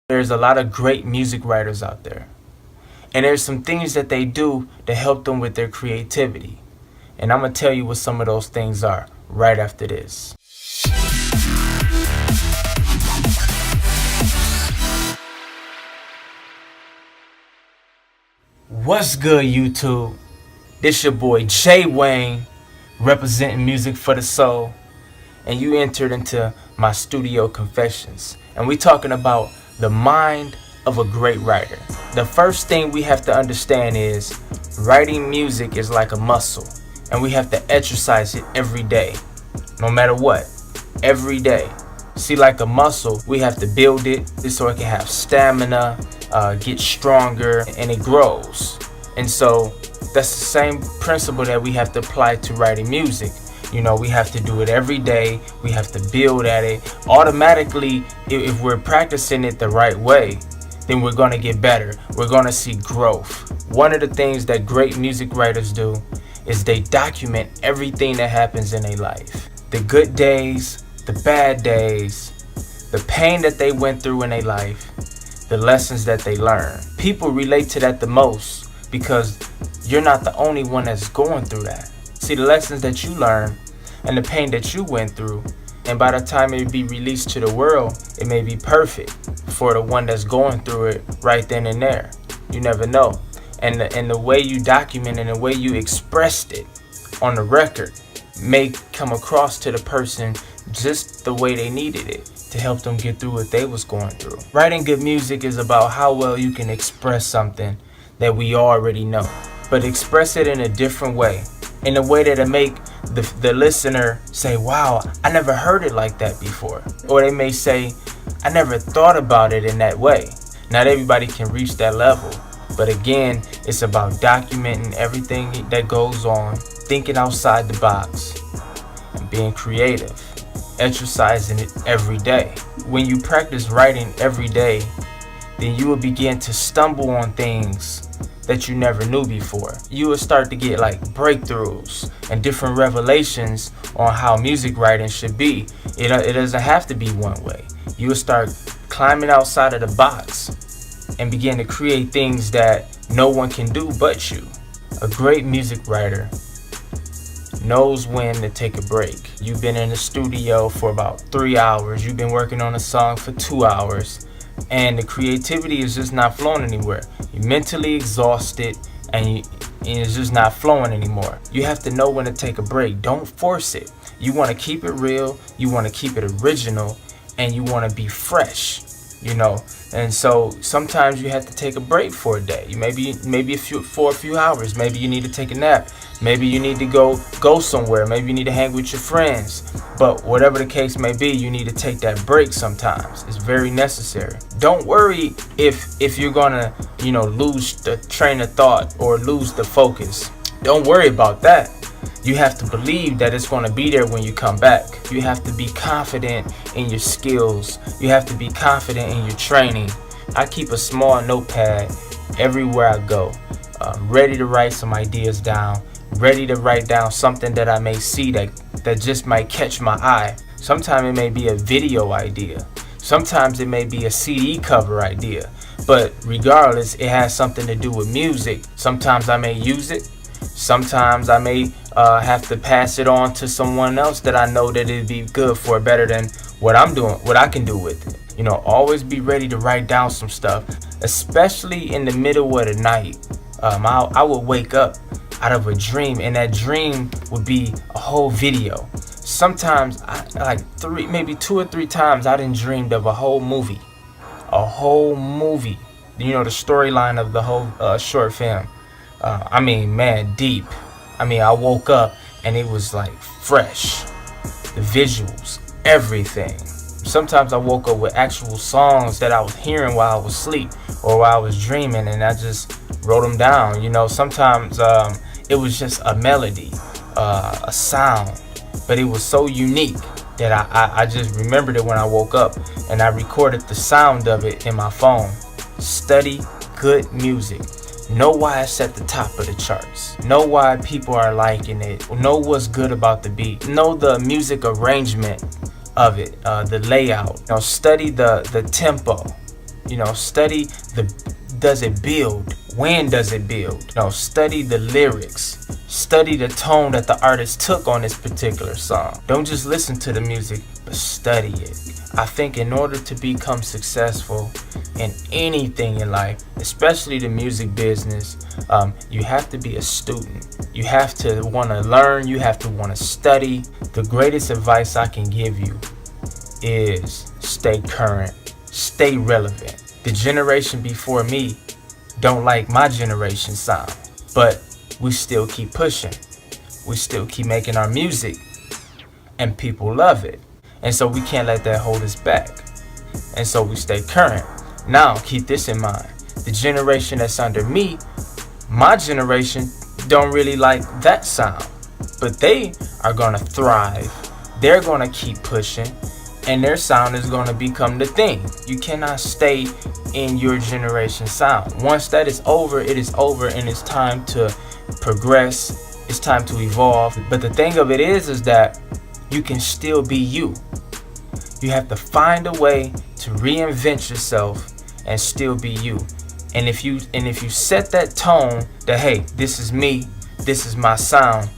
There's a lot of great music writers out there. And there's some things that they do to help them with their creativity. And I'm going to tell you what some of those things are right after this. What's good, YouTube? This your boy Jay Wayne, representing Music for the Soul. And you entered into my studio confessions. And we talking about the mind of a great writer. The first thing we have to understand is writing music is like a muscle. And we have to exercise it every day. No matter what. Every day. See, like a muscle, we have to build it so it can have stamina, get stronger, and it grows. And so that's the same principle that we have to apply to writing music. You know, we have to do it every day. We have to build at it. Automatically, if we're practicing it the right way, then we're going to get better. We're going to see growth. One of the things that great music writers do is they document everything that happens in their life. The good days, the bad days, the pain that they went through in their life, the lessons that they learned. People relate to that the most because you're not the only one that's going through that. See, the lessons that you learn and the pain that you went through, and by the time it be released to the world, it may be perfect for the one that's going through it right then and there. You never know. And the way you document and the way you expressed it on the record may come across to the person just the way they needed it to help them get through what they was going through. Writing good music is about how well you can express something that we already know, but express it in a different way, in a way that'll make the listener say, wow, I never heard it like that before. Or they may say, I never thought about it in that way. Not everybody can reach that level. But again, it's about documenting everything that goes on, thinking outside the box, and being creative, exercising it every day. When you practice writing every day, then you will begin to stumble on things that you never knew before. You will start to get like breakthroughs and different revelations on how music writing should be. It doesn't have to be one way. You will start climbing outside of the box and begin to create things that no one can do but you. A great music writer knows when to take a break. You've been in the studio for about 3 hours. You've been working on a song for 2 hours. And the creativity is just not flowing anywhere. You're mentally exhausted and it's just not flowing anymore. You have to know when to take a break. Don't force it. You want to keep it real. You want to keep it original. And you want to be fresh, you know. And so sometimes you have to take a break for a day. For a few hours. Maybe you need to take a nap. Maybe you need to go somewhere. Maybe you need to hang with your friends. But whatever the case may be, you need to take that break sometimes. It's very necessary. Don't worry if you're gonna, lose the train of thought or lose the focus. Don't worry about that. You have to believe that it's going to be there when you come back. You have to be confident in your skills. You have to be confident in your training. I keep a small notepad everywhere I go, ready to write some ideas down, ready to write down something that I may see that just might catch my eye. Sometimes it may be a video idea. Sometimes it may be a CD cover idea. But regardless, it has something to do with music. Sometimes I may use it. Sometimes I may have to pass it on to someone else that I know that it'd be good for, better than what I'm doing, what I can do with it. Always be ready to write down some stuff, especially in the middle of the night. I would wake up out of a dream, and that dream would be a whole video. Sometimes, maybe 2 or 3 times, I done dreamed of a whole movie. A whole movie. The storyline of the whole short film. Deep. I woke up and it was like fresh. The visuals, everything. Sometimes I woke up with actual songs that I was hearing while I was asleep or while I was dreaming, and I just wrote them down. Sometimes it was just a melody, a sound, but it was so unique that I just remembered it when I woke up, and I recorded the sound of it in my phone. Study good music. Know why it's at the top of the charts. Know why people are liking it. Know what's good about the beat. Know the music arrangement of it, the layout. Study the tempo. Study does it build? When does it build? Study the lyrics. Study the tone that the artist took on this particular song. Don't just listen to the music, but study it. I think in order to become successful in anything in life, especially the music business, you have to be a student. You have to want to learn. You have to want to study. The greatest advice I can give you is stay current, stay relevant. The generation before me don't like my generation sound, but we still keep pushing. We still keep making our music, and people love it. And so we can't let that hold us back. And so we stay current. Now, keep this in mind. The generation that's under me, my generation, don't really like that sound. But they are going to thrive. They're going to keep pushing. And their sound is going to become the thing. You cannot stay in your generation sound. Once that is over, it is over, and it's time to progress. It's time to evolve. But the thing of it is that you can still be you. You have to find a way to reinvent yourself and still be you. And if you set that tone that, hey, this is me, this is my sound,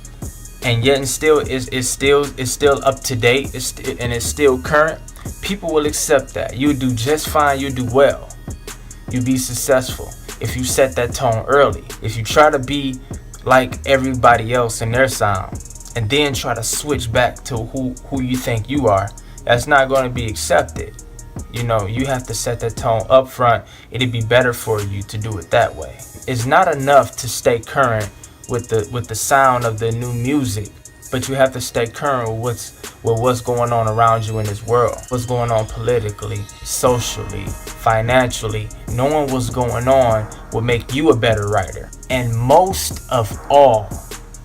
and yet it's still up to date, it's still current, people will accept that. You do just fine, you do well. You be successful if you set that tone early. If you try to be like everybody else in their sound and then try to switch back to who you think you are, that's not going to be accepted. You have to set that tone up front. It'd be better for you to do it that way. It's not enough to stay current with the sound of the new music, but you have to stay current with what's going on around you in this world. What's going on politically, socially, financially. Knowing what's going on will make you a better writer. And most of all,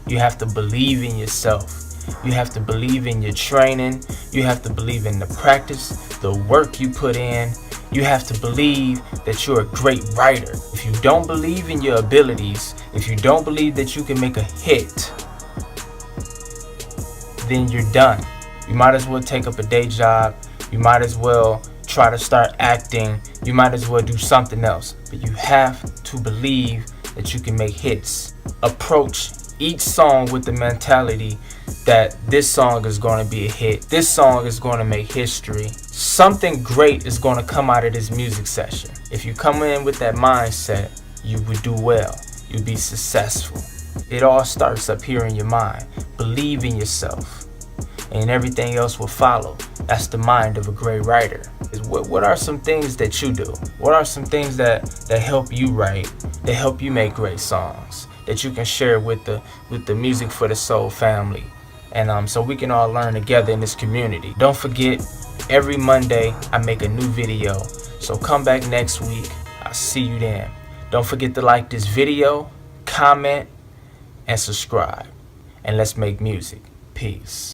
you have to believe in yourself. You have to believe in your training. You have to believe in the practice, the work you put in. You have to believe that you're a great writer. If you don't believe in your abilities, if you don't believe that you can make a hit, then you're done. You might as well take up a day job. You might as well try to start acting. You might as well do something else. But you have to believe that you can make hits. Approach each song with the mentality that this song is going to be a hit. This song is going to make history. Something great is going to come out of this music session. If you come in with that mindset, you would do well. You'll be successful. It all starts up here in your mind. Believe in yourself, and everything else will follow. That's the mind of a great writer. What are some things that you do? What are some things that help you write, that help you make great songs, that you can share with the Music for the Soul family? And so we can all learn together in this community. Don't forget, every Monday I make a new video. So come back next week. I'll see you then. Don't forget to like this video, comment, and subscribe. And let's make music. Peace.